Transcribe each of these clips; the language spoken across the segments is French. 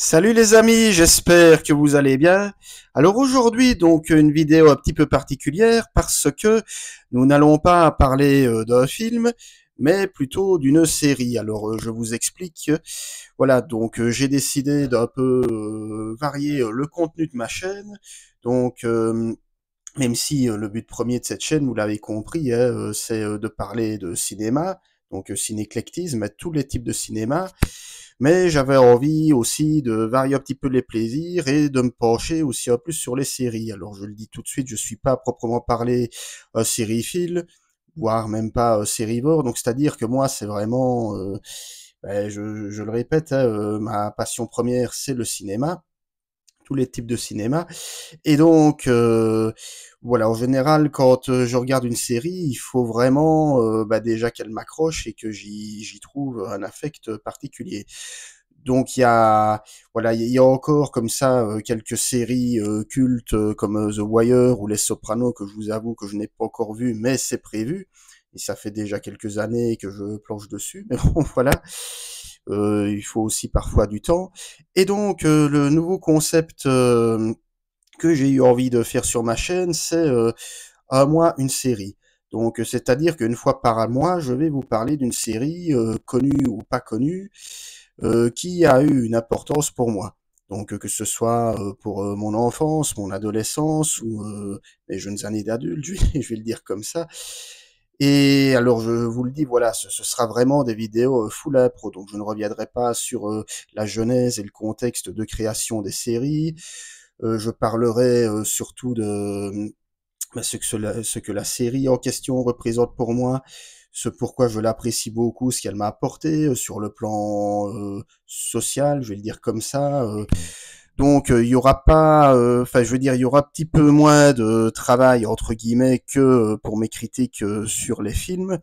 Salut les amis, j'espère que vous allez bien. Alors aujourd'hui, donc une vidéo un petit peu particulière parce que nous n'allons pas parler d'un film, mais plutôt d'une série. Alors je vous explique. Voilà, donc j'ai décidé d'un peu varier le contenu de ma chaîne. Donc même si le but premier de cette chaîne, vous l'avez compris, hein, c'est de parler de cinéma, donc cinéclectisme, tous les types de cinéma. Mais j'avais envie aussi de varier un petit peu les plaisirs et de me pencher aussi un peu sur les séries. Alors je le dis tout de suite, je suis pas à proprement parler sériephile, voire même pas sérivore. Donc c'est-à-dire que moi, c'est vraiment, je le répète, hein, ma passion première, c'est le cinéma, tous les types de cinéma. Et donc, voilà, en général, quand je regarde une série, il faut vraiment déjà qu'elle m'accroche et que j'y trouve un affect particulier. Donc il y a encore comme ça quelques séries cultes comme The Wire ou Les Sopranos que je vous avoue que je n'ai pas encore vu, mais c'est prévu. Et ça fait déjà quelques années que je planche dessus, mais bon voilà. Il faut aussi parfois du temps. Et donc le nouveau concept que j'ai eu envie de faire sur ma chaîne, c'est un mois une série. Donc c'est-à-dire qu'une fois par mois, je vais vous parler d'une série connue ou pas connue qui a eu une importance pour moi. Donc que ce soit pour mon enfance, mon adolescence ou mes jeunes années d'adulte, je vais le dire comme ça. Et alors je vous le dis, voilà, ce sera vraiment des vidéos full impro, donc je ne reviendrai pas sur la genèse et le contexte de création des séries. Je parlerai surtout de ce que la série en question représente pour moi, ce pourquoi je l'apprécie beaucoup, ce qu'elle m'a apporté sur le plan social, je vais le dire comme ça. Donc il y aura pas, enfin je veux dire, il y aura un petit peu moins de travail entre guillemets que pour mes critiques sur les films.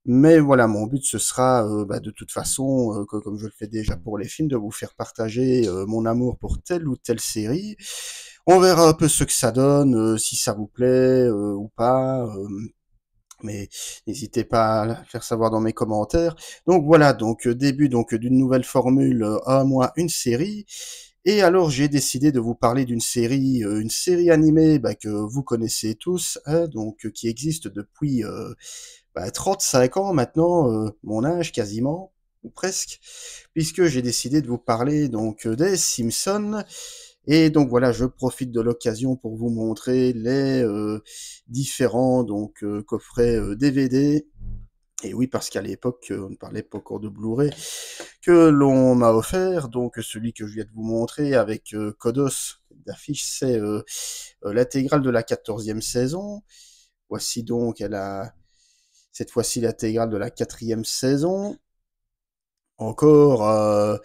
Mais voilà, mon but ce sera de toute façon, comme je le fais déjà pour les films, de vous faire partager mon amour pour telle ou telle série. On verra un peu ce que ça donne, si ça vous plaît ou pas. Mais n'hésitez pas à le faire savoir dans mes commentaires. Donc voilà, donc début donc d'une nouvelle formule, un mois une série. Et alors j'ai décidé de vous parler une série animée que vous connaissez tous, hein, donc qui existe depuis 35 ans maintenant, mon âge quasiment, ou presque, puisque j'ai décidé de vous parler donc des Simpsons. Et donc voilà, je profite de l'occasion pour vous montrer les différents donc coffrets DVD. Et oui, parce qu'à l'époque, on ne parlait pas encore de Blu-ray, que l'on m'a offert, donc celui que je viens de vous montrer avec Kodos d'affiche, c'est l'intégrale de la 14e saison. Voici donc cette fois-ci l'intégrale de la 4e saison. Encore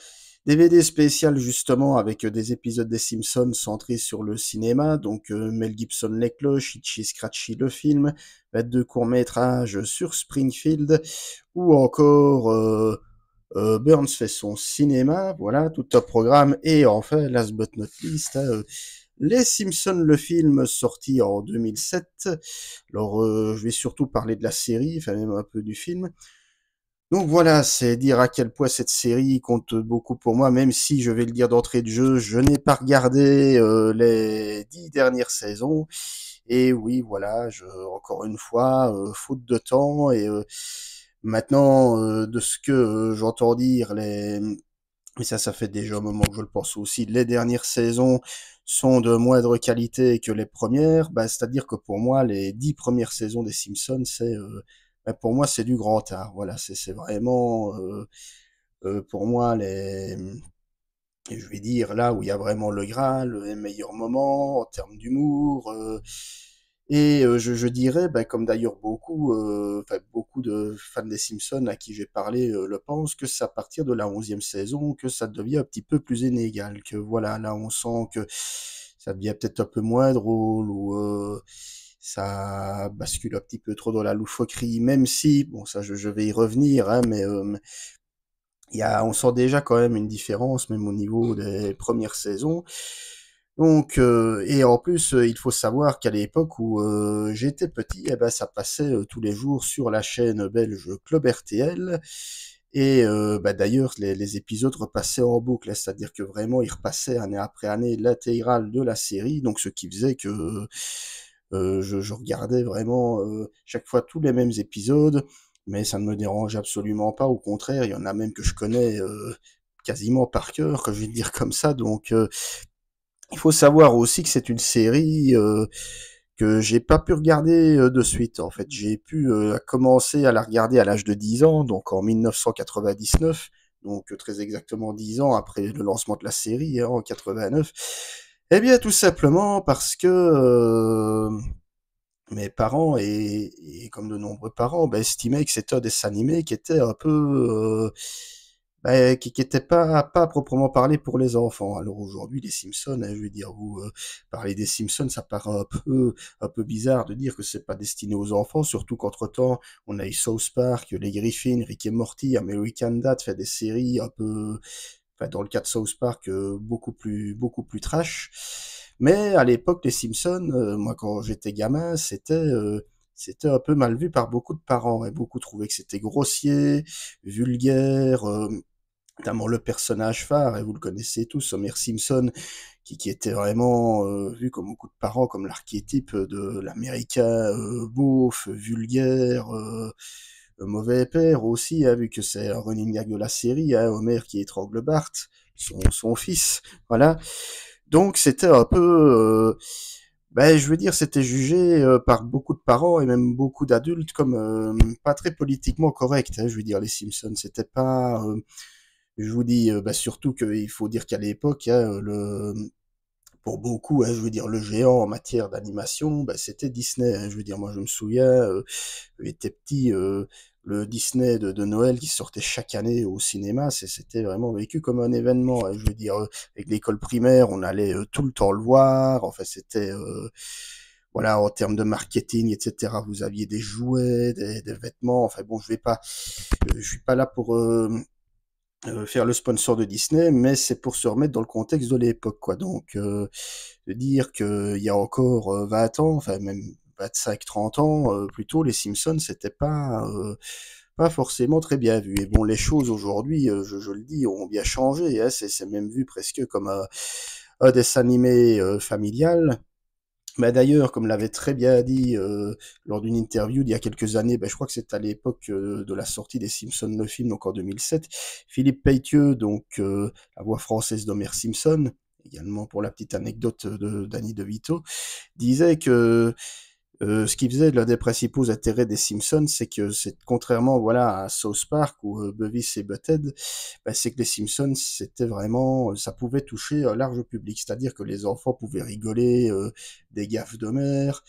DVD spécial justement avec des épisodes des Simpsons centrés sur le cinéma, donc Mel Gibson les cloches, Itchy Scratchy le film, deux courts-métrages sur Springfield, ou encore Burns fait son cinéma, voilà, tout un programme, et enfin, last but not least, les Simpsons le film sorti en 2007. Alors je vais surtout parler de la série, enfin même un peu du film. Donc voilà, c'est dire à quel point cette série compte beaucoup pour moi, même si je vais le dire d'entrée de jeu, je n'ai pas regardé les 10 dernières saisons. Et oui, voilà, encore une fois, faute de temps. Et maintenant, de ce que j'entends dire, mais ça fait déjà un moment que je le pense aussi, les dernières saisons sont de moindre qualité que les premières. C'est-à-dire que pour moi, les 10 premières saisons des Simpsons, pour moi, c'est du grand art. Voilà, c'est vraiment pour moi je vais dire là où il y a vraiment le Graal, les meilleurs moments en termes d'humour. Et je dirais, comme d'ailleurs beaucoup de fans des Simpsons à qui j'ai parlé le pensent, que c'est à partir de la 11e saison que ça devient un petit peu plus inégal, que voilà, là on sent que ça devient peut-être un peu moins drôle, ou ça bascule un petit peu trop dans la loufoquerie, même si, bon ça je vais y revenir, hein, mais on sent déjà quand même une différence, même au niveau des premières saisons. Donc, et en plus, il faut savoir qu'à l'époque où j'étais petit, ça passait tous les jours sur la chaîne belge Club RTL. Et d'ailleurs, les épisodes repassaient en boucle, hein, c'est-à-dire que vraiment, ils repassaient année après année l'intégrale de la série, donc ce qui faisait que je regardais vraiment chaque fois tous les mêmes épisodes, mais ça ne me dérange absolument pas, au contraire, il y en a même que je connais quasiment par cœur, que je vais dire comme ça, donc il faut savoir aussi que c'est une série que j'ai pas pu regarder de suite. En fait, j'ai pu commencer à la regarder à l'âge de 10 ans, donc en 1999, donc très exactement 10 ans après le lancement de la série, hein, en 89. Eh bien, tout simplement parce que mes parents et comme de nombreux parents, estimaient que c'était un dessin animé qui était un peu qui était pas proprement parlé pour les enfants. Alors aujourd'hui, les Simpsons, hein, je veux dire, vous parlez des Simpsons, ça paraît un peu bizarre de dire que c'est pas destiné aux enfants, surtout qu'entre-temps, on a eu South Park, les Griffins, Rick et Morty, American Dad fait des séries un peu, enfin, dans le cas de South Park, beaucoup plus trash. Mais à l'époque, les Simpsons, moi quand j'étais gamin, c'était un peu mal vu par beaucoup de parents, et beaucoup trouvaient que c'était grossier, vulgaire, notamment le personnage phare, et vous le connaissez tous, Homer Simpson, qui était vraiment vu comme beaucoup de parents comme l'archétype de l'américain beauf, vulgaire, mauvais père aussi, hein, vu que c'est un running gag de la série, hein, Homer qui étrangle Bart, son fils, voilà. Donc c'était un peu, je veux dire, c'était jugé par beaucoup de parents et même beaucoup d'adultes comme pas très politiquement correct, hein, je veux dire, les Simpsons, c'était pas je vous dis, surtout qu'il faut dire qu'à l'époque, hein, pour beaucoup, hein, je veux dire, le géant en matière d'animation, c'était Disney, hein. Je veux dire, moi, je me souviens, j'étais petit, le Disney de Noël qui sortait chaque année au cinéma, c'était vraiment vécu comme un événement, hein. Je veux dire, avec l'école primaire, on allait tout le temps le voir. Enfin, c'était voilà, en termes de marketing, etc. Vous aviez des jouets, des vêtements. Enfin bon, je suis pas là pour faire le sponsor de Disney, mais c'est pour se remettre dans le contexte de l'époque, quoi. Donc, de dire qu'il y a encore 20 ans, enfin même 25-30 ans, plutôt, les Simpsons, c'était pas forcément très bien vu. Et bon, les choses aujourd'hui, je le dis, ont bien changé, hein. C'est même vu presque comme un dessin animé familial. D'ailleurs, comme l'avait très bien dit lors d'une interview d'il y a quelques années, je crois que c'est à l'époque de la sortie des Simpsons le film, donc en 2007, Philippe Peytieu, donc la voix française d'Homer Simpson, également pour la petite anecdote de Danny DeVito, disait que ce qui faisait l'un des principaux intérêts des Simpsons, c'est que c'est contrairement voilà à South Park ou Beavis et Butthead, c'est que les Simpsons c'était vraiment ça pouvait toucher un large public, c'est-à-dire que les enfants pouvaient rigoler des gaffes de mère,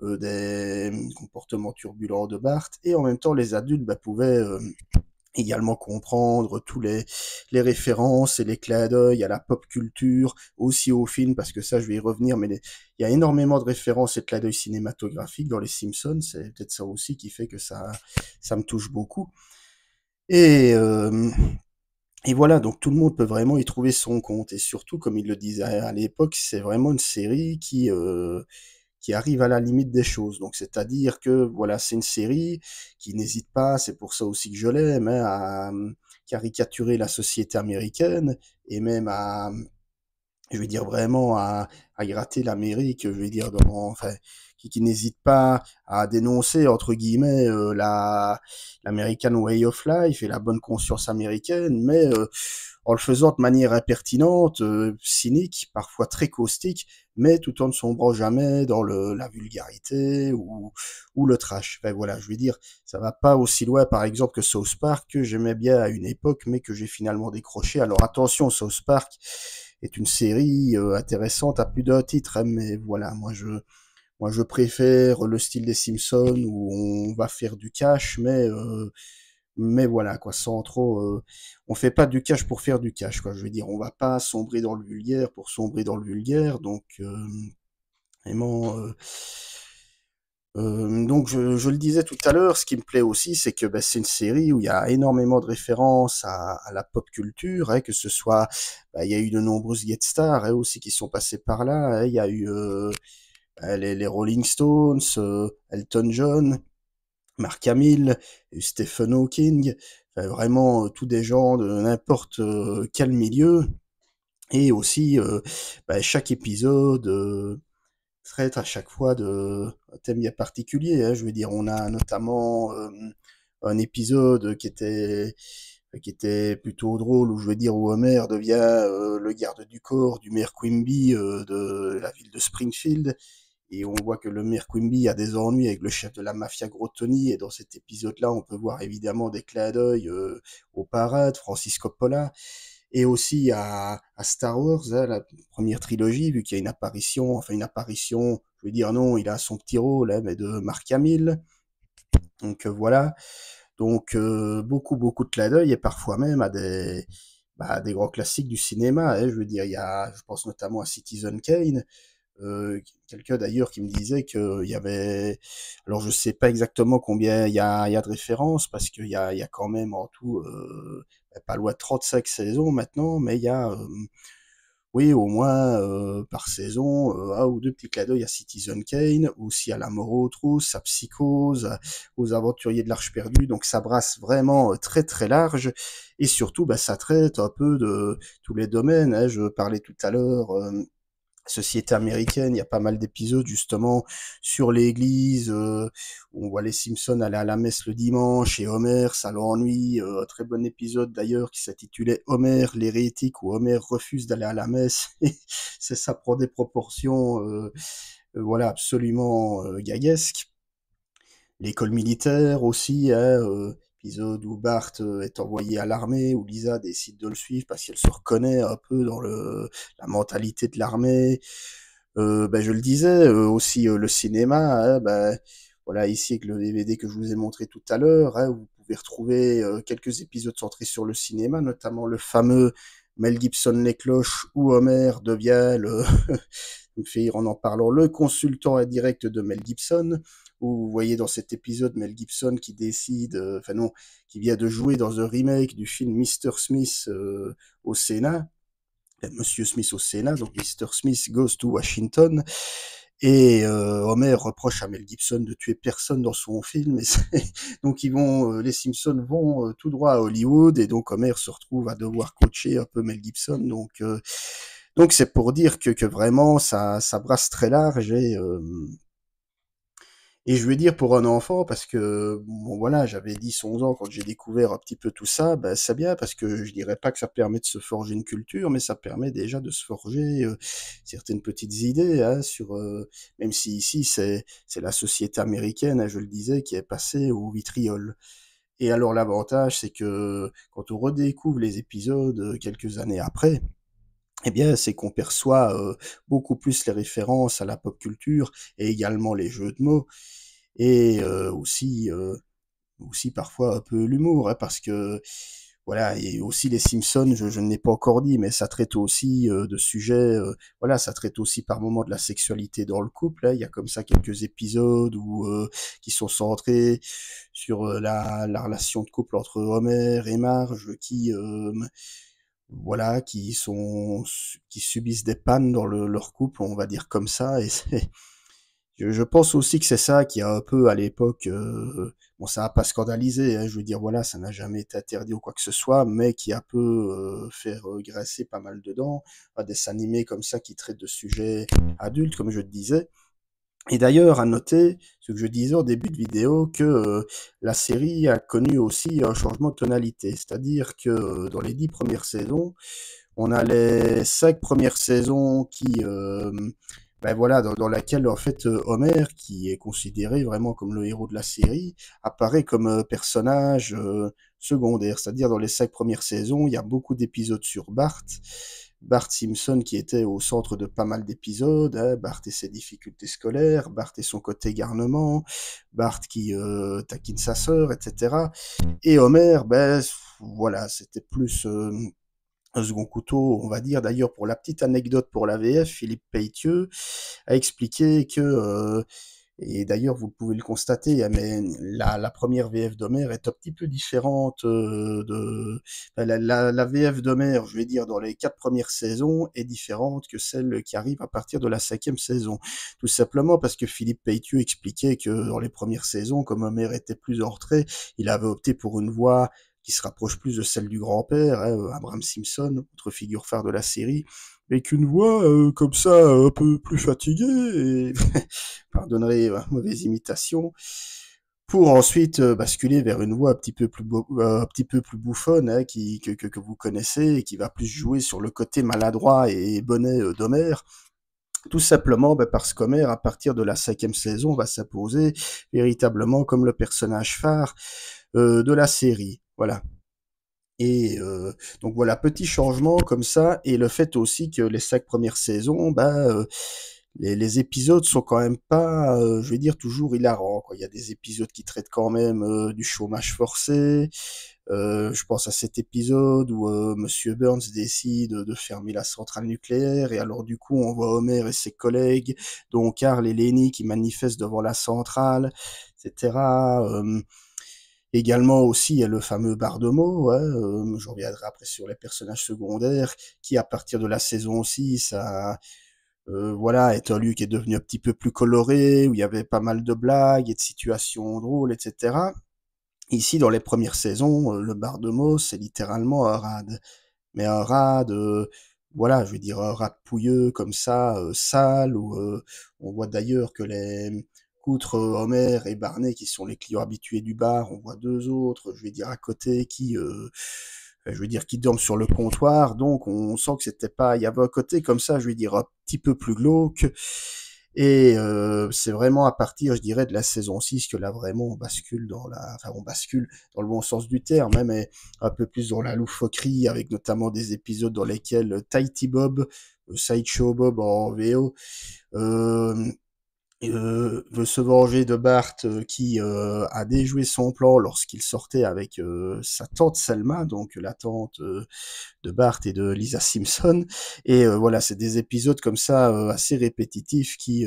des comportements turbulents de Bart, et en même temps les adultes pouvaient également comprendre tous les références et les clins d'œil à la pop culture, aussi au film, parce que ça, je vais y revenir, mais il y a énormément de références et de clins d'œil cinématographiques dans les Simpsons, c'est peut-être ça aussi qui fait que ça me touche beaucoup. Et, euh, et voilà, donc tout le monde peut vraiment y trouver son compte, et surtout, comme il le disait à l'époque, c'est vraiment une série qui arrive à la limite des choses. Donc, c'est-à-dire que, voilà, c'est une série qui n'hésite pas, c'est pour ça aussi que je l'aime, hein, à caricaturer la société américaine et même je vais dire vraiment à gratter l'Amérique, je vais dire enfin, qui n'hésite pas à dénoncer entre guillemets l'American way of life et la bonne conscience américaine, mais en le faisant de manière impertinente, cynique, parfois très caustique, mais tout en ne sombrant jamais dans la vulgarité ou le trash. Enfin voilà, je veux dire, ça va pas aussi loin par exemple que South Park, que j'aimais bien à une époque, mais que j'ai finalement décroché. Alors attention, South Park est une série intéressante à plus d'un titre, hein, mais voilà, moi je préfère le style des Simpsons où on va faire du cash, mais voilà quoi, sans trop, on fait pas du cash pour faire du cash quoi. Je veux dire, on va pas sombrer dans le vulgaire pour sombrer dans le vulgaire, donc vraiment. Donc je le disais tout à l'heure, ce qui me plaît aussi, c'est que c'est une série où il y a énormément de références à la pop culture, hein, que ce soit, il y a eu de nombreuses guest stars hein, aussi qui sont passés par là. Hein. Il y a eu les Rolling Stones, Elton John, Mark Hamill, Stephen Hawking, enfin, vraiment tous des gens de n'importe quel milieu. Et aussi, chaque épisode traite à chaque fois de un thème bien particulier, hein. Je veux dire, on a notamment un épisode qui était plutôt drôle, où je veux dire où Homer devient le garde du corps du maire Quimby de la ville de Springfield. Et on voit que le maire Quimby a des ennuis avec le chef de la mafia Gros Tony. Et dans cet épisode-là, on peut voir évidemment des clins d'œil au parrain de Francis Coppola. Et aussi à Star Wars, hein, la première trilogie, vu qu'il y a une apparition, je veux dire non, il a son petit rôle, hein, mais de Mark Hamill. Donc voilà. Donc beaucoup de clins d'œil et parfois même à des grands classiques du cinéma, hein. Je veux dire, je pense notamment à Citizen Kane. Quelqu'un d'ailleurs qui me disait qu'il y avait, alors je sais pas exactement combien il y a de références, parce qu'il y a quand même en tout pas loin de 35 saisons maintenant, mais il y a oui, au moins par saison, un ou deux petits clins d'œil à Citizen Kane, aussi à La mort aux trousses, à Psychose, aux Aventuriers de l'Arche perdue. Donc ça brasse vraiment très très large, et surtout ça traite un peu de tous les domaines, hein. Je parlais tout à l'heure société américaine, il y a pas mal d'épisodes justement sur l'église, où on voit les Simpsons aller à la messe le dimanche, et Homer, ça l'ennuie. Un très bon épisode d'ailleurs qui s'intitulait Homer l'hérétique, où Homer refuse d'aller à la messe. Ça prend des proportions voilà, absolument gaguesques. L'école militaire aussi, hein, épisode où Bart est envoyé à l'armée, où Lisa décide de le suivre parce qu'elle se reconnaît un peu dans la mentalité de l'armée. Je le disais, aussi le cinéma, hein, voilà, ici avec le DVD que je vous ai montré tout à l'heure, hein, vous pouvez retrouver quelques épisodes centrés sur le cinéma, notamment le fameux Mel Gibson les cloches, où Homer devient me fait rire en en parlant, le consultant indirect de Mel Gibson, où vous voyez dans cet épisode Mel Gibson qui décide, enfin non, qui vient de jouer dans un remake du film Mr. Smith au Sénat, Monsieur Smith au Sénat, donc Mr. Smith Goes to Washington. Et Homer reproche à Mel Gibson de tuer personne dans son film. Donc les Simpsons vont tout droit à Hollywood, et donc Homer se retrouve à devoir coacher un peu Mel Gibson. Donc c'est pour dire que vraiment ça brasse très large, et je veux dire pour un enfant, parce que bon voilà, j'avais 10 11 ans quand j'ai découvert un petit peu tout ça, c'est bien, parce que je dirais pas que ça permet de se forger une culture, mais ça permet déjà de se forger certaines petites idées, hein, même si ici c'est la société américaine, hein, je le disais, qui est passée au vitriol. Et alors l'avantage, c'est que quand on redécouvre les épisodes quelques années après, eh bien, c'est qu'on perçoit beaucoup plus les références à la pop culture, et également les jeux de mots, et aussi parfois un peu l'humour, hein, parce que voilà, et aussi les Simpsons, je ne l'ai pas encore dit, mais ça traite aussi de sujets, voilà, ça traite aussi par moments de la sexualité dans le couple, hein. Il y a comme ça quelques épisodes qui sont centrés sur la relation de couple entre Homer et Marge, voilà, qui subissent des pannes dans leur couple, on va dire comme ça. Et je pense aussi que c'est ça qui a un peu à l'époque, bon, ça a pas scandalisé, hein, je veux dire, voilà, ça n'a jamais été interdit ou quoi que ce soit, mais qui a peu fait regresser pas mal dedans, à des dessins animés comme ça qui traitent de sujets adultes, comme je te disais. Et d'ailleurs, à noter, ce que je disais au début de vidéo, que la série a connu aussi un changement de tonalité. C'est-à-dire que dans les 10 premières saisons, on a les 5 premières saisons voilà, dans laquelle en fait Homer, qui est considéré vraiment comme le héros de la série, apparaît comme personnage secondaire. C'est-à-dire dans les 5 premières saisons, il y a beaucoup d'épisodes sur Bart Simpson qui était au centre de pas mal d'épisodes, hein, Bart et ses difficultés scolaires, Bart et son côté garnement, Bart qui taquine sa sœur, etc. Et Homer, voilà, c'était plus un second couteau, on va dire. D'ailleurs, pour la petite anecdote pour la VF, Philippe Peytieux a expliqué que Et d'ailleurs, vous pouvez le constater, hein, mais la première VF d'Homer est un petit peu différente la VF d'Homer, je vais dire, dans les 4 premières saisons, est différente que celle qui arrive à partir de la 5e saison. Tout simplement parce que Philippe Peyteux expliquait que dans les premières saisons, comme Homer était plus en retrait, il avait opté pour une voix qui se rapproche plus de celle du grand-père, hein, Abraham Simpson, autre figure phare de la série, mais qu'une voix comme ça, un peu plus fatiguée, et pardonnerez ma mauvaise imitation, pour ensuite basculer vers une voix un petit peu plus bouffonne, hein, que vous connaissez, et qui va plus jouer sur le côté maladroit et bonnet d'Homer. Tout simplement parce qu'Homer, à partir de la 5e saison, va s'imposer véritablement comme le personnage phare de la série. Voilà. Et donc voilà, petit changement comme ça, et le fait aussi que les 5 premières saisons, les épisodes sont quand même pas, je vais dire, toujours hilarants, quoi. Il y a des épisodes qui traitent quand même du chômage forcé. Je pense à cet épisode où Monsieur Burns décide de fermer la centrale nucléaire, et alors du coup on voit Homer et ses collègues, dont Carl et Lenny, qui manifestent devant la centrale, etc. Également aussi, il y a le fameux Bardomo, ouais, je reviendrai après sur les personnages secondaires, qui à partir de la saison 6 voilà, est un lieu qui est devenu un petit peu plus coloré, où il y avait pas mal de blagues et de situations drôles, etc. Ici, dans les premières saisons, le Bardomo, c'est littéralement un rade. Mais un rade, voilà, je veux dire, un rade pouilleux comme ça, sale, où on voit d'ailleurs que outre Homer et Barney, qui sont les clients habitués du bar, on voit deux autres, je vais dire, à côté, je veux dire, qui dorment sur le comptoir, donc on sent que c'était pas, il y avait un côté comme ça, je vais dire, un petit peu plus glauque, et c'est vraiment à partir, je dirais, de la saison 6 que là, vraiment, on bascule dans le bon sens du terme, hein, mais un peu plus dans la loufoquerie, avec notamment des épisodes dans lesquels Tighty Bob, Sideshow Bob en VO, euh, veut se venger de Bart qui a déjoué son plan lorsqu'il sortait avec sa tante Selma, donc la tante de Bart et de Lisa Simpson. Et voilà, c'est des épisodes comme ça assez répétitifs qui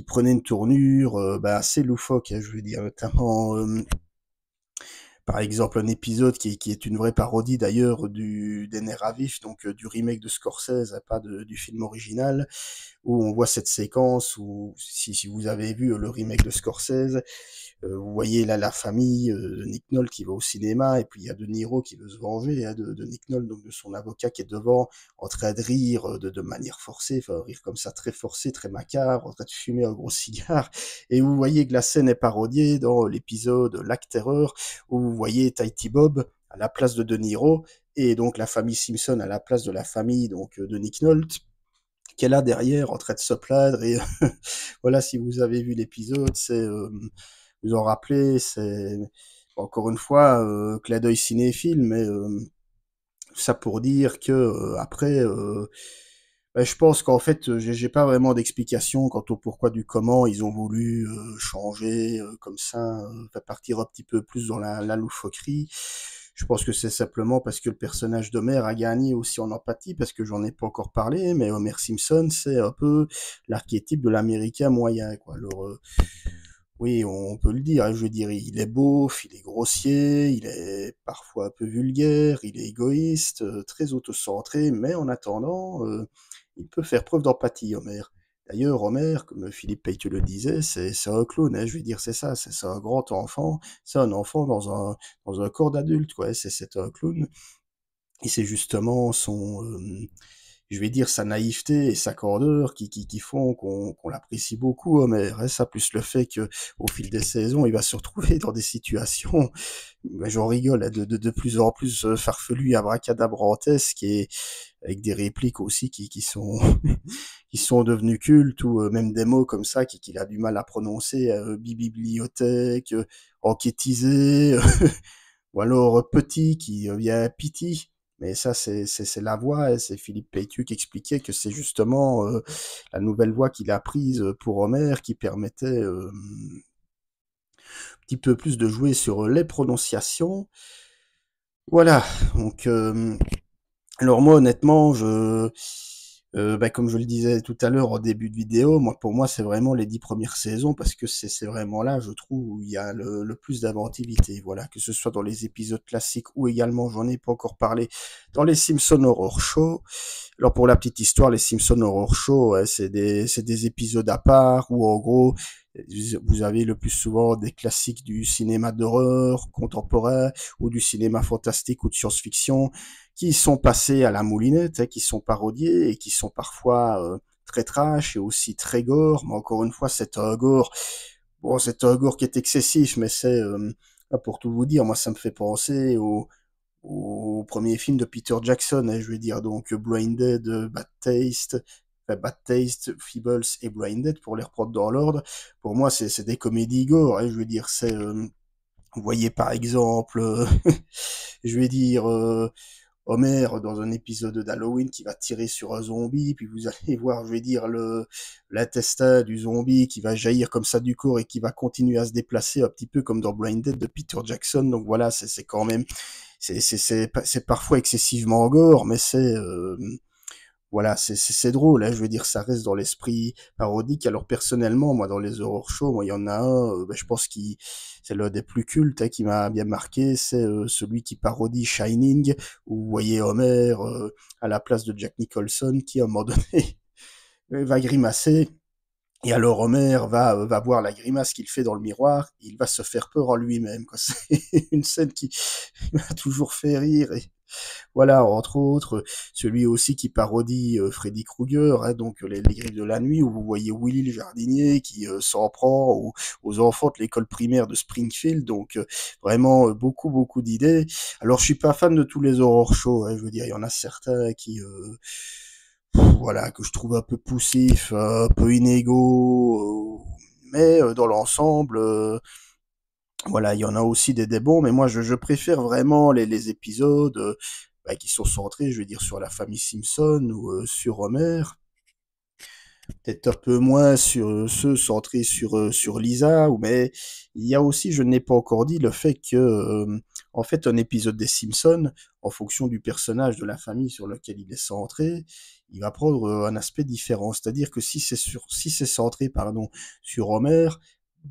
prenaient une tournure assez loufoque, hein, je veux dire, notamment par exemple un épisode qui est une vraie parodie d'ailleurs des Nerfs à vif, donc du remake de Scorsese, hein, pas du film original, où on voit cette séquence où, si vous avez vu le remake de Scorsese, vous voyez là la famille de Nick Nolte qui va au cinéma, et puis il y a De Niro qui veut se venger de Nick Nolte, donc de son avocat qui est devant, en train de rire de manière forcée, enfin rire comme ça très forcé, très macabre, en train de fumer un gros cigare, et vous voyez que la scène est parodiée dans l'épisode Lac Terreur, où vous voyez Tighty Bob à la place de Niro, et donc la famille Simpson à la place de la famille donc de Nick Nolte, qui est là derrière en train de se plaindre, et voilà, si vous avez vu l'épisode, vous en rappelez, c'est encore une fois clin d'œil cinéphile, mais ça pour dire que après, je pense qu'en fait, j'ai pas vraiment d'explication quant au pourquoi du comment ils ont voulu changer comme ça, partir un petit peu plus dans la loufoquerie. Je pense que c'est simplement parce que le personnage d'Homer a gagné aussi en empathie, parce que j'en ai pas encore parlé, mais Homer Simpson, c'est un peu l'archétype de l'Américain moyen, quoi. Alors, oui, on peut le dire, hein, je veux dire, il est beauf, il est grossier, il est parfois un peu vulgaire, il est égoïste, très autocentré, mais en attendant, il peut faire preuve d'empathie, Homer. D'ailleurs, Homer, comme Philippe Peyteux le disait, c'est un clown, hein, je veux dire, c'est ça, c'est un grand enfant, c'est un enfant dans un corps d'adulte, quoi, c'est un clown, et c'est justement je vais dire, sa naïveté et sa candeur qui font qu'on l'apprécie beaucoup, Homer, hein. Ça, plus le fait que au fil des saisons, il va se retrouver dans des situations, j'en rigole, hein, de plus en plus farfelues, abracadabrantesques, et avec des répliques aussi qui sont qui sont devenues cultes, ou même des mots comme ça qu'il a du mal à prononcer, bibliothèque, enquêtiser, ou alors petit qui vient piti. Mais ça, c'est la voix, hein, c'est Philippe Peyteux qui expliquait que c'est justement la nouvelle voix qu'il a prise pour Homer, qui permettait un petit peu plus de jouer sur les prononciations. Voilà, donc alors moi honnêtement, Comme je le disais tout à l'heure au début de vidéo, pour moi, c'est vraiment les 10 premières saisons parce que c'est vraiment là, je trouve, où il y a le plus d'inventivité. Voilà, que ce soit dans les épisodes classiques ou également, j'en ai pas encore parlé, dans les Simpsons Horror Show. Alors pour la petite histoire, les Simpsons Horror Show, ouais, c'est des épisodes à part où en gros, vous avez le plus souvent des classiques du cinéma d'horreur contemporain ou du cinéma fantastique ou de science-fiction qui sont passés à la moulinette, qui sont parodiés et qui sont parfois très trash et aussi très gore. Mais encore une fois, c'est un gore. Bon, c'est un gore qui est excessif, mais pour tout vous dire, moi ça me fait penser au premier film de Peter Jackson, je vais dire donc Blinded, Bad Taste, Feebles et Blinded pour les reprendre dans l'ordre. Pour moi, c'est des comédies gore, je veux dire, vous voyez par exemple, je vais dire Homer dans un épisode d'Halloween qui va tirer sur un zombie, puis vous allez voir, je vais dire, l'intestin du zombie qui va jaillir comme ça du corps et qui va continuer à se déplacer un petit peu comme dans Blinded de Peter Jackson. Donc voilà, c'est quand même, c'est parfois excessivement gore, mais voilà, c'est drôle, je veux dire, ça reste dans l'esprit parodique. Alors personnellement, moi, dans les horror shows, moi, il y en a un, je pense qu'il c'est l'un des plus cultes qui m'a bien marqué, c'est celui qui parodie Shining, où vous voyez Homer à la place de Jack Nicholson, qui à un moment donné va grimacer. Et alors Homer va voir la grimace qu'il fait dans le miroir, il va se faire peur en lui-même, quoi. C'est une scène qui m'a toujours fait rire. Et voilà, entre autres, celui aussi qui parodie Freddy Krueger, donc les Griffes de la Nuit, où vous voyez Willy le jardinier qui s'en prend aux enfants de l'école primaire de Springfield, donc vraiment beaucoup beaucoup d'idées. Alors je suis pas fan de tous les horror shows, je veux dire, il y en a certains qui voilà, que je trouve un peu poussifs, un peu inégaux, mais dans l'ensemble, voilà, il y en a aussi des bons, mais moi je préfère vraiment les épisodes qui sont centrés, je vais dire, sur la famille Simpson ou sur Homer. Peut-être un peu moins sur ceux centrés sur Lisa, mais il y a aussi, je n'ai pas encore dit, le fait que, en fait, un épisode des Simpsons, en fonction du personnage de la famille sur lequel il est centré, il va prendre un aspect différent. C'est-à-dire que si c'est centré, pardon, sur Homer,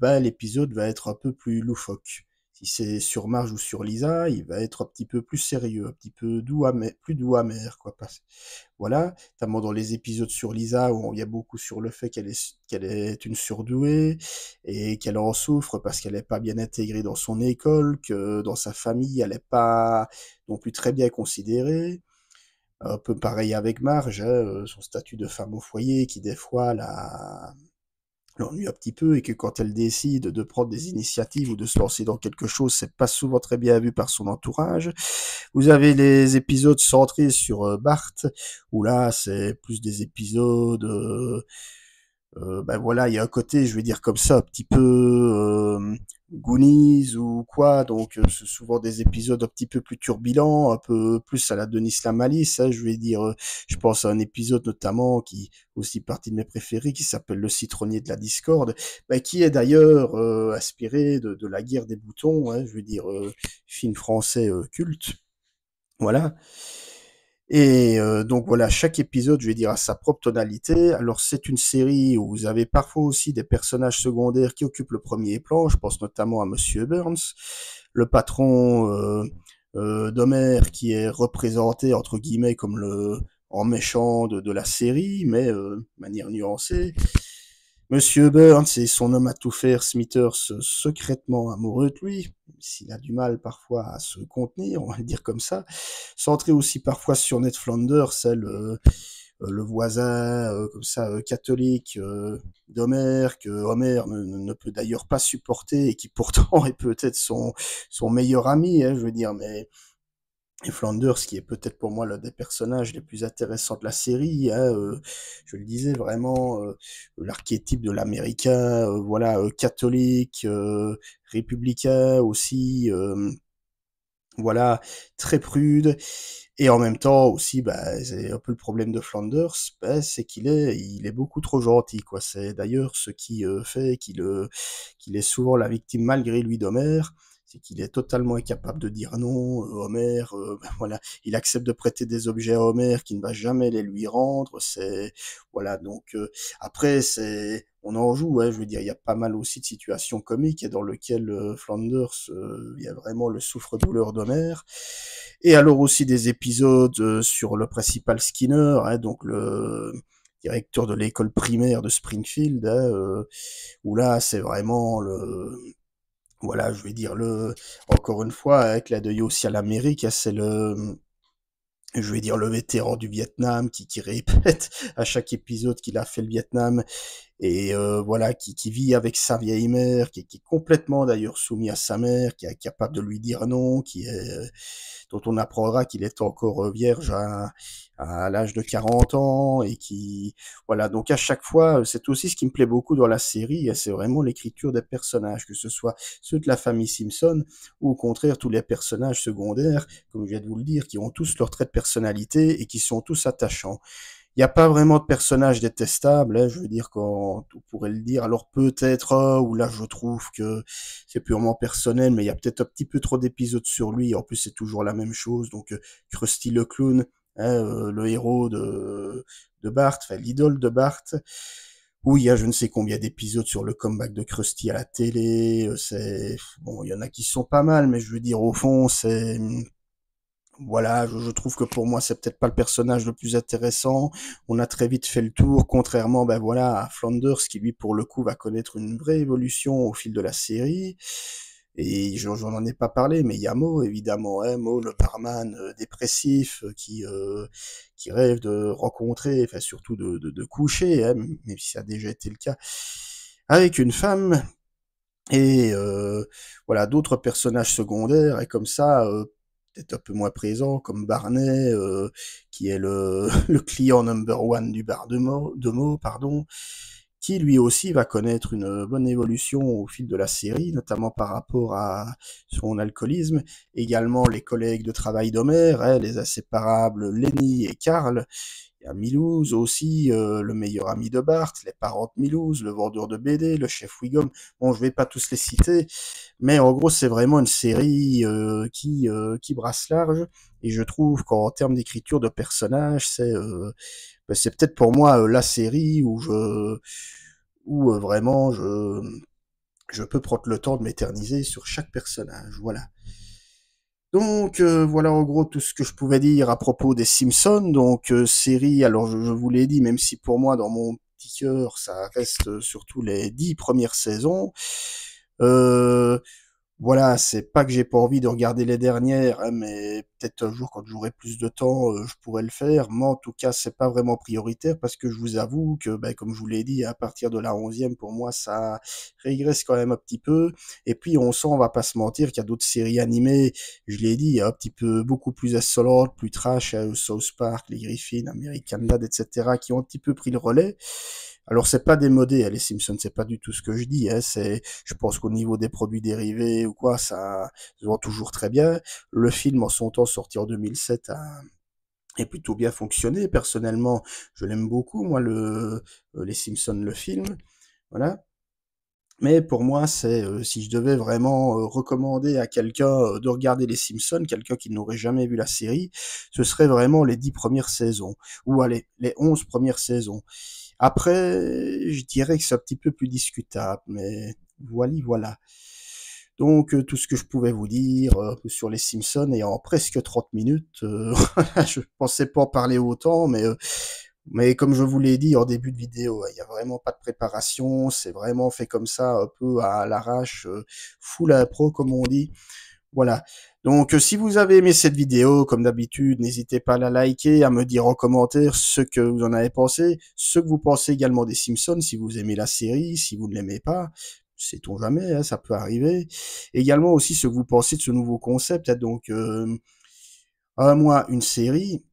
l'épisode va être un peu plus loufoque. Si c'est sur Marge ou sur Lisa, il va être un petit peu plus sérieux, un petit peu doux, amer, plus doux amer, quoi. Voilà, notamment dans les épisodes sur Lisa où il y a beaucoup sur le fait qu'elle est une surdouée et qu'elle en souffre parce qu'elle n'est pas bien intégrée dans son école, que dans sa famille elle n'est pas non plus très bien considérée. Un peu pareil avec Marge, son statut de femme au foyer qui des fois l'ennuie un petit peu et que quand elle décide de prendre des initiatives ou de se lancer dans quelque chose, c'est pas souvent très bien vu par son entourage. Vous avez les épisodes centrés sur Bart, où là c'est plus des épisodes, voilà, il y a un côté, je vais dire comme ça, un petit peu Goonies ou quoi, donc c'est souvent des épisodes un petit peu plus turbulents, un peu plus à la Denis la Malice, je vais dire, je pense à un épisode notamment qui aussi partie de mes préférés, qui s'appelle Le citronnier de la discorde, qui est d'ailleurs inspiré de la guerre des boutons, je veux dire, film français culte. Voilà. Et donc voilà, chaque épisode, je vais dire, a sa propre tonalité. Alors c'est une série où vous avez parfois aussi des personnages secondaires qui occupent le premier plan. Je pense notamment à Monsieur Burns, le patron d'Homer qui est représenté entre guillemets comme le en méchant de la série, mais de manière nuancée. Monsieur Burns et son homme à tout faire, Smithers, secrètement amoureux de lui, s'il a du mal parfois à se contenir, on va le dire comme ça, centré aussi parfois sur Ned Flanders, le voisin comme ça catholique d'Homer, que Homer ne peut d'ailleurs pas supporter et qui pourtant est peut-être son meilleur ami, je veux dire, mais et Flanders, qui est peut-être pour moi l'un des personnages les plus intéressants de la série, je le disais vraiment, l'archétype de l'américain, voilà, catholique, républicain aussi, voilà, très prude, et en même temps aussi, c'est un peu le problème de Flanders, c'est il est beaucoup trop gentil, quoi. C'est d'ailleurs ce qui fait qu'il est souvent la victime malgré lui d'Homer. c'est qu'il est totalement incapable de dire non. Homer, ben voilà, il accepte de prêter des objets à Homer qui ne va jamais les lui rendre. C'est voilà, donc après c'est on en joue, je veux dire, il y a pas mal aussi de situations comiques et dans lesquelles Flanders, il y a vraiment le souffre-douleur d'Homer. Et alors aussi des épisodes sur le principal Skinner, donc le directeur de l'école primaire de Springfield, où là c'est vraiment le voilà, je vais dire le encore une fois avec la d'œil aussi à l'Amérique, c'est le je vais dire le vétéran du Vietnam qui répète à chaque épisode qu'il a fait le Vietnam et voilà qui vit avec sa vieille mère, qui est complètement d'ailleurs soumis à sa mère, qui est incapable de lui dire non, qui est dont on apprendra qu'il est encore vierge à l'âge de 40 ans et qui voilà donc à chaque fois c'est aussi ce qui me plaît beaucoup dans la série, c'est vraiment l'écriture des personnages, que ce soit ceux de la famille Simpson ou au contraire tous les personnages secondaires, comme je viens de vous le dire, qui ont tous leurs traits de personnalité et qui sont tous attachants. Il n'y a pas vraiment de personnage détestable, je veux dire, quand on pourrait le dire. Alors peut-être, où là je trouve que c'est purement personnel, mais il y a peut-être un petit peu trop d'épisodes sur lui. En plus, c'est toujours la même chose. Donc, Krusty le clown, le héros de Bart, enfin l'idole de Bart, où il y a je ne sais combien d'épisodes sur le comeback de Krusty à la télé. C'est bon, il y en a qui sont pas mal, mais je veux dire, au fond, c'est voilà, je trouve que pour moi, c'est peut-être pas le personnage le plus intéressant. On a très vite fait le tour, contrairement, ben voilà, à Flanders, qui lui, pour le coup, va connaître une vraie évolution au fil de la série. Et j'en en ai pas parlé, mais il y a Mo, évidemment, Mo, le barman dépressif, qui rêve de rencontrer, enfin surtout de coucher, même si ça a déjà été le cas, avec une femme. Et voilà, d'autres personnages secondaires, et comme ça, peut-être un peu moins présents, comme Barney, qui est le, le client number one du bar de Mo, pardon, qui lui aussi va connaître une bonne évolution au fil de la série, notamment par rapport à son alcoolisme. Également les collègues de travail d'Homer, les inséparables Lenny et Carl. Il y a Milouz aussi, le meilleur ami de Bart, les parents de Milouz, le vendeur de BD, le chef Wiggum. Bon, je vais pas tous les citer, mais en gros, c'est vraiment une série qui brasse large. Et je trouve qu'en termes d'écriture de personnages, c'est peut-être pour moi la série où vraiment je peux prendre le temps de m'éterniser sur chaque personnage. Voilà. Donc voilà en gros tout ce que je pouvais dire à propos des Simpsons. Donc série, alors je vous l'ai dit, même si pour moi dans mon petit cœur ça reste surtout les 10 premières saisons. Euh, voilà, c'est pas que j'ai pas envie de regarder les dernières, mais peut-être un jour quand j'aurai plus de temps, je pourrais le faire. Mais en tout cas, c'est pas vraiment prioritaire parce que je vous avoue que, ben, comme je vous l'ai dit, à partir de la 11e, pour moi, ça régresse quand même un petit peu. Et puis, on sent, on va pas se mentir, qu'il y a d'autres séries animées, je l'ai dit, un petit peu beaucoup plus insolentes, plus trash, South Park, les Griffins, American Dad, etc., qui ont un petit peu pris le relais. Alors c'est pas démodé, les Simpsons, c'est pas du tout ce que je dis. Je pense qu'au niveau des produits dérivés ou quoi, ça se vend toujours très bien. Le film, en son temps, sorti en 2007, a plutôt bien fonctionné. Personnellement, je l'aime beaucoup, moi, les Simpsons, le film. Voilà. Mais pour moi, si je devais vraiment recommander à quelqu'un de regarder les Simpsons, quelqu'un qui n'aurait jamais vu la série, ce serait vraiment les 10 premières saisons, ou allez, les 11 premières saisons. Après, je dirais que c'est un petit peu plus discutable, mais voilà. Donc, tout ce que je pouvais vous dire sur les Simpsons, et en presque 30 minutes, je pensais pas en parler autant, mais comme je vous l'ai dit en début de vidéo, il n'y a vraiment pas de préparation, c'est vraiment fait comme ça, un peu à l'arrache, full impro comme on dit. Voilà. Donc, si vous avez aimé cette vidéo, comme d'habitude, n'hésitez pas à la liker, à me dire en commentaire ce que vous en avez pensé, ce que vous pensez également des Simpsons, si vous aimez la série, si vous ne l'aimez pas, sait-on jamais, ça peut arriver. Également aussi ce que vous pensez de ce nouveau concept, donc un mois, une série.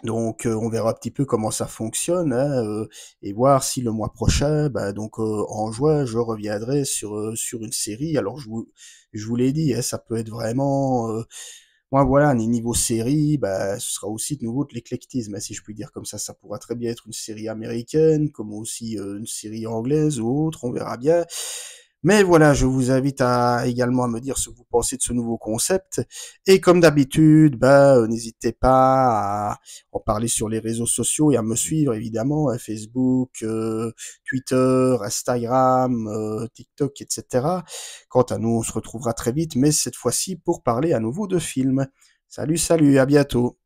Donc on verra un petit peu comment ça fonctionne et voir si le mois prochain, donc en juin, je reviendrai sur une série. Alors je vous l'ai dit, ça peut être vraiment moi voilà, niveau série, ce sera aussi de nouveau de l'éclectisme, si je puis dire comme ça. Ça pourra très bien être une série américaine, comme aussi une série anglaise ou autre, on verra bien. Mais voilà, je vous invite également à me dire ce que vous pensez de ce nouveau concept. Et comme d'habitude, n'hésitez pas à en parler sur les réseaux sociaux et à me suivre évidemment, à Facebook, Twitter, Instagram, TikTok, etc. Quant à nous, on se retrouvera très vite, mais cette fois-ci pour parler à nouveau de films. Salut, salut, à bientôt.